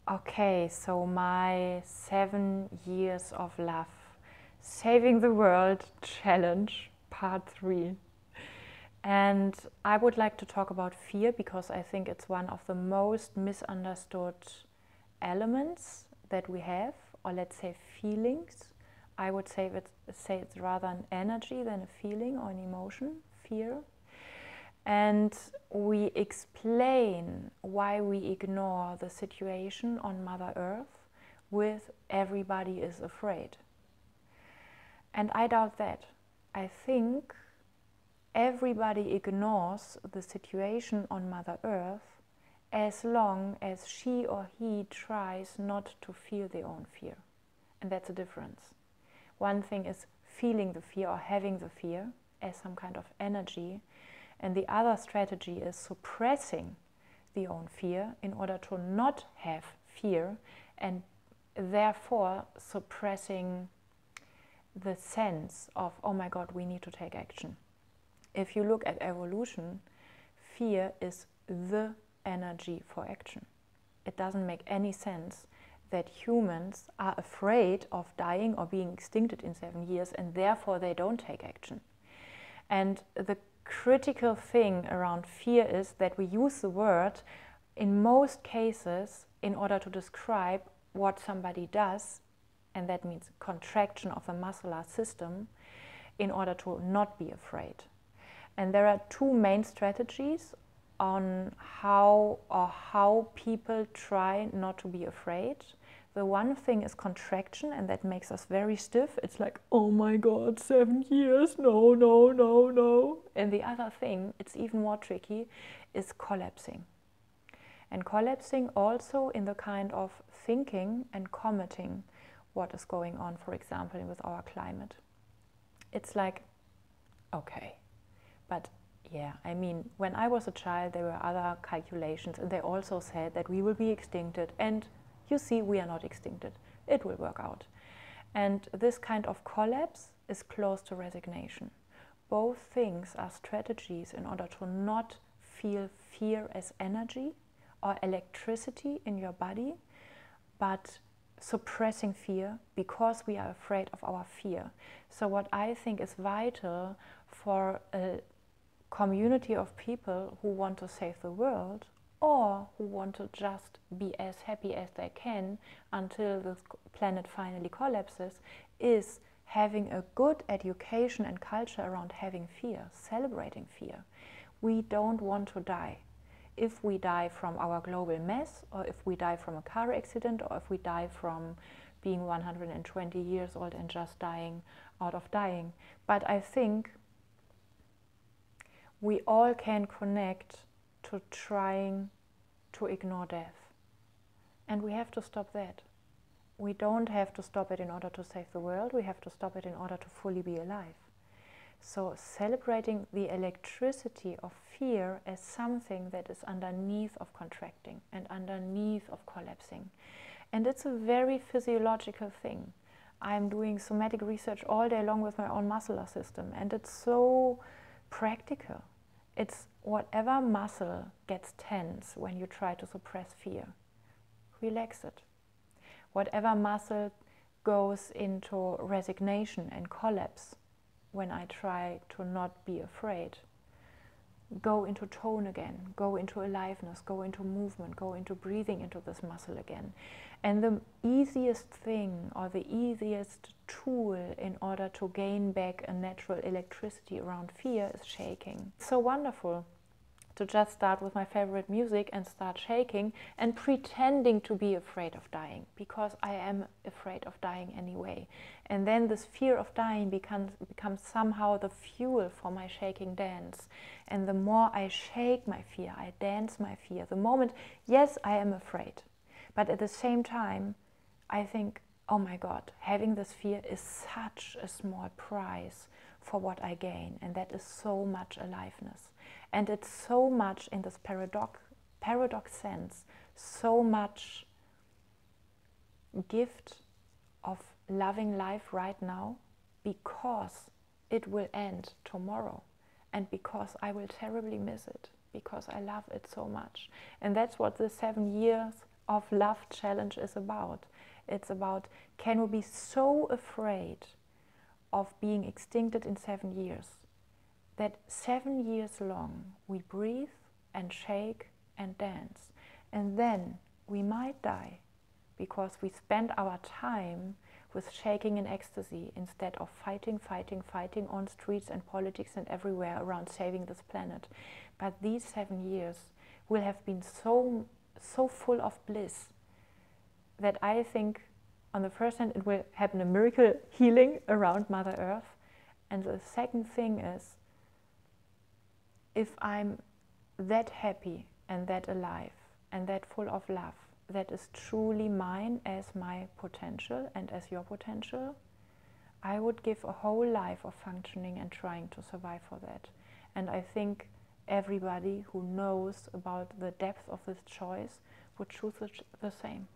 Okay, so my 7 years of love, saving the world challenge, part 3. And I would like to talk about fear because I think it's one of the most misunderstood elements that we have, or let's say feelings. I would say it's rather an energy than a feeling or an emotion, fear. And we explain why we ignore the situation on Mother Earth with everybody is afraid. And I doubt that. I think everybody ignores the situation on Mother Earth as long as she or he tries not to feel their own fear. And that's a difference. One thing is feeling the fear or having the fear as some kind of energy, and the other strategy is suppressing the own fear in order to not have fear, and therefore suppressing the sense of, oh my God, we need to take action. If you look at evolution, fear is the energy for action. It doesn't make any sense that humans are afraid of dying or being extincted in 7 years and therefore they don't take action. And the critical thing around fear is that we use the word in most cases in order to describe what somebody does, and that means contraction of the muscular system in order to not be afraid. And there are two main strategies on how people try not to be afraid. The one thing is contraction, and that makes us very stiff. It's like, oh my God, 7 years, no, no, no, no. And the other thing, it's even more tricky, is collapsing. And collapsing also in the kind of thinking and commenting what is going on, for example, with our climate. It's like, okay, but yeah, I mean, when I was a child, there were other calculations, and they also said that we will be extincted, and you see, we are not extincted. It will work out. And this kind of collapse is close to resignation. Both things are strategies in order to not feel fear as energy or electricity in your body, but suppressing fear because we are afraid of our fear. So what I think is vital for a community of people who want to save the world or who want to just be as happy as they can until the planet finally collapses, is having a good education and culture around having fear, celebrating fear. We don't want to die. If we die from our global mess, or if we die from a car accident, or if we die from being 120 years old and just dying out of dying. But I think we all can connect to trying to ignore death. And we have to stop that. We don't have to stop it in order to save the world. We have to stop it in order to fully be alive. So celebrating the electricity of fear as something that is underneath of contracting and underneath of collapsing. And it's a very physiological thing. I'm doing somatic research all day long with my own muscular system, and it's so practical. It's whatever muscle gets tense when you try to suppress fear, relax it. Whatever muscle goes into resignation and collapse when I try to not be afraid, go into tone again, go into aliveness, go into movement, go into breathing into this muscle again. And the easiest thing or the easiest tool in order to gain back a natural electricity around fear is shaking. It's so wonderful to just start with my favorite music and start shaking and pretending to be afraid of dying, because I am afraid of dying anyway. And then this fear of dying becomes somehow the fuel for my shaking dance. And the more I shake my fear, I dance my fear. The moment, yes, I am afraid, but at the same time, I think, oh my God, having this fear is such a small price for what I gain, and that is so much aliveness. And it's so much in this paradox sense, so much gift of loving life right now, because it will end tomorrow, and because I will terribly miss it, because I love it so much. And that's what the 7 years of Love challenge is about. It's about, can we be so afraid of being extincted in 7 years that 7 years long we breathe and shake and dance, and then we might die because we spend our time with shaking in ecstasy instead of fighting on streets and politics and everywhere around saving this planet. But these 7 years will have been so full of bliss that I think on the first hand it will happen a miracle healing around Mother Earth. And the second thing is, if I'm that happy and that alive and that full of love, that is truly mine as my potential and as your potential, I would give a whole life of functioning and trying to survive for that. And I think everybody who knows about the depth of this choice would choose the same.